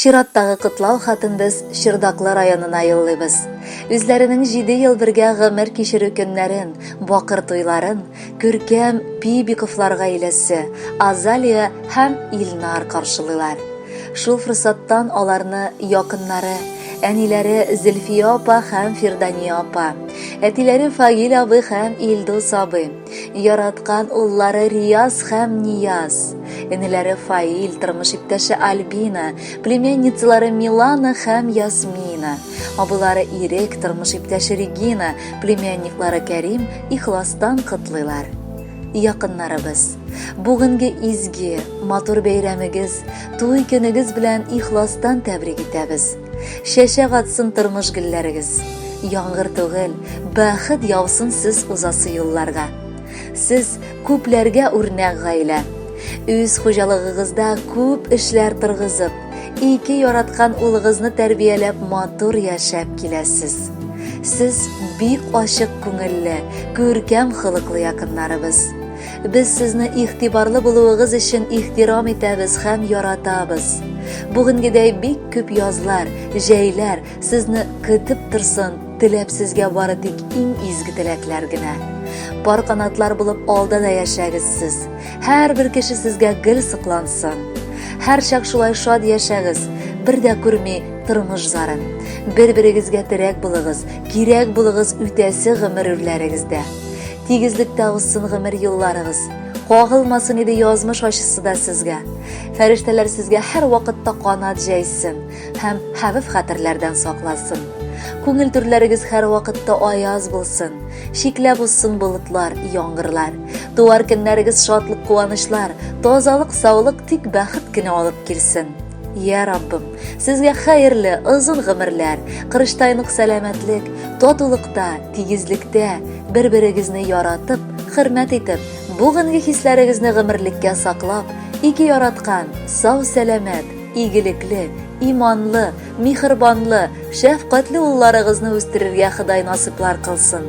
Чираттагы кытлау хатын без Чырдаклы районына юллыйбыз. Үзләренең 7 ел бергә гомер кичерү көннәрен, бакыр туйларын күркәм Бибиковларга иләсе Азалия һәм Илнар каршылыйлар. Шул фырсаттан аларны якыннары, әниләре Зөлфия апа һәм Фирдания апа, әтиләре Фагил абый һәм Илдус абый, яраткан уллары Рияз һәм Нияз, энеләре Фаил, тормыш иптәше Альбина, племянницалары Милана һәм Ясмина, абылары Ирек, тормыш иптәше Регина, племянниклары Кәрим ихластан котлыйлар. Якыннарыбыз, бүгенге изге, матур бәйрәмегез, туй көнегез белән ихластан тәбрик итәбез. Шәшәк атсын тормыш гөлләрегез. Яңгыр түгел, бәхет яусын сез узасы юлларга. Сез күпләргә үрнәк гаилә. Үз хуҗалыгыгызда күп эшләр торгызып, ике яраткан улыгызны тәрбияләп матур яшәп киләсез. Сез бик ачык күңелле, күркәм хылыклы якыннарыбыз. Без сезне игътибарлы булуыгыз өчен ихтирам итәбез һәм яратабыз. Бүгенгедәй бик күп язлар, җәйләр сезне көтеп торсын, теләп сезгә бары тик иң изге теләкләр генә. Пар канатлар булып алда да яшәгез сез. Һәрбер кеше сезгә гел сыклансын. Һәр чак шулай шат яшәгез, бер дә күрми тормыш зарын. Бер-берегезгә терәк булыгыз, кирәк булыгыз үтәсе гомер үрләрегездә. Тигезлектә узсын гомер юлларыгыз. Кагылмасын иде язмыш ачысы да сезгә. Фәрештәләр сезгә һәр вакытта канат җәйсен һәм хәвеф хәтерләрдән сакласын. Күңел төрләрегез һәр вакытта аяз булсын. Шикләп узсын болытлар, яңгырлар. Туар көннәрегез шатлык, куанышлар, тазалык, саулык, тик бәхет кенә алып килсен. Я Раббым, сезгә хәерле, озын гомерләр, кырыштайлык сәламәтлек, татулыкта, тигезлектә, бер-берегезне яратып, хөрмәт итеп, бүгенге хисләрегезне гомерлеккә саклап, ике яраткан, сау сәламәт, игелекле, иманлы, михербанлы, шәфкатьле улларыгызны үстерергә Ходай насыйплар кылсын.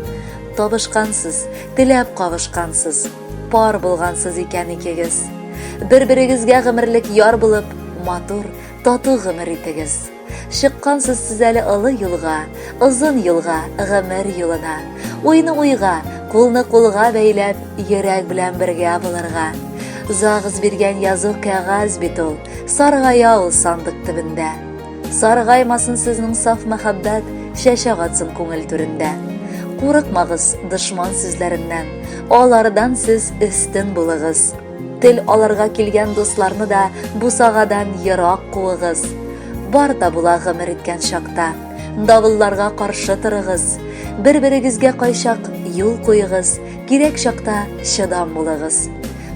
Табышкансыз, теләп кавышкансыз, пар булгансыз икән икегез. Бер-берегезгә гомерлек яр булып, матур, тату гомер итегез. Чыккансыз сез әле олы юлга, озын юлга, гомер юлына. Уйны уйга, кулны кулга бәйләп, йөрәк белән бергә булырга. Загыз биргән язу кәгазь бит ул, саргая ул сандык төбендә. Саргаймасын сезнең саф мәхәббәт, шәшәк атсын күңел түрендә. Курыкмагыз дошман сүзләреннән, алардан сез өстен булыгыз. Тел аларга килгән дусларны да бусагадан ерак куыгыз. Бар да була гомер иткән чакта, давылларга каршы торыгыз. Бер-берегезгә кайчак юл куйыгыз, кирәк чакта чыдам булыгыз.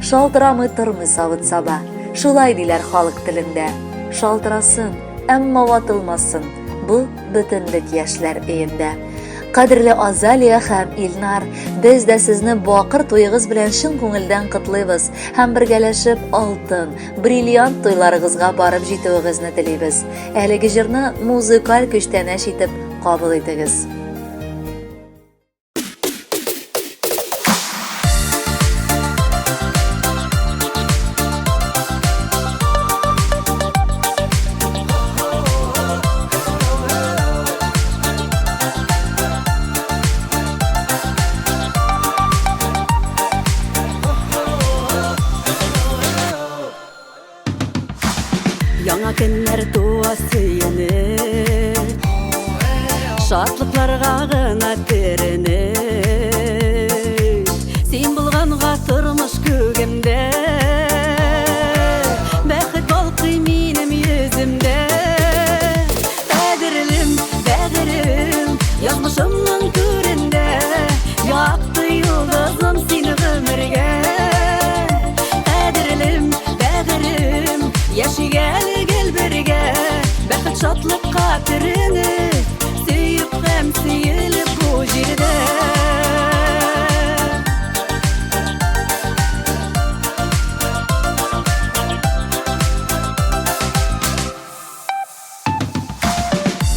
Шалтырамый тормый савыт-саба, шулай диләр халык телендә. Шалтырасын, әмма ватылмасын, бу бөтенлек яшьләр өендә. Кадерле Азалия һәм Илнар, без дә сезне бакыр туйыгыз белән чын күңелдән котлыйбыз һәм бергәләшеп алтын, бриллиант туйларыгызга барып җитүегезне телибез. Әлеге җырны музыкаль күчтәнәш итеп кабул итегез. Яңа көннәр туа сөенеп, шатлыкларга гына төренеп, син булганга тормыш күгемдә, бәхет балкый минем йөземдә. Кадерлем, бәгырем, язмышымның түрендә, якты йолдызым син гомергә. Кадерлем, бәгырем, яшигән бәхет шатлыкка төренеп, сөйүп һәм сөелеп бу җирдә.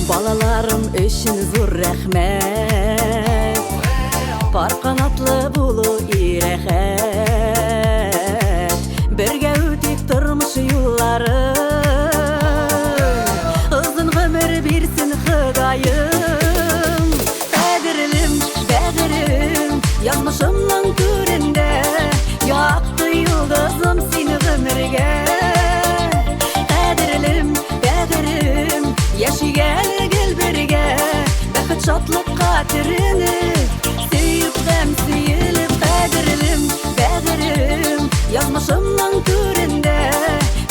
Балаларым өчен зур рәхмәт, пар канатлы булу ирәхәт, бергә үтик тормыш юллары. Yazmışımның түрінде яқты yıldızım seni ömürge. Қадірлім, бәғірім, яшигәл гел бірге. Бәхет шатлық қатырыны сөйіп ғәм сөйіліп. Қадірлім, бәғірім, yazmışımның түрінде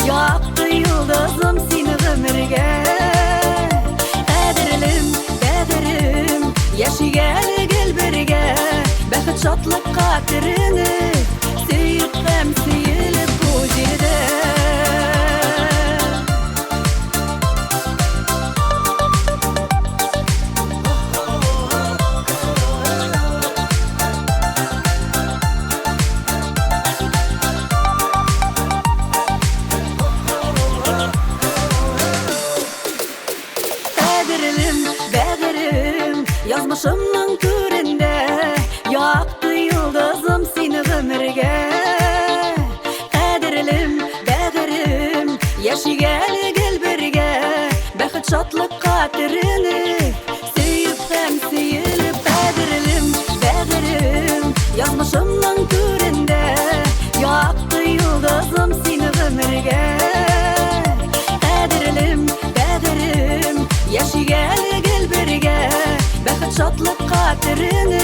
яқты yıldızım seni ömürge. Қадірлім, бәғірім, яшигәл гел бірге. Бәхет шатлық қатырыны сөйіп ғәм сөйіліп бұ жерде. Қадірлім, бәғірім, yazmışımның түрінде яқты yıldızım seni ömürge. Қадірлім, бәғірім, яшигәл гел бірге. Бәхет шатлық қатырыны сөйіп һәм сөйіліп. Қадірлім, бәғірім, yazmışımның түрінде яқты yıldızım seni ömürge. Қадірлім, бәғірім, яшигәл гел бірге. Бәхет шатлық қатырыны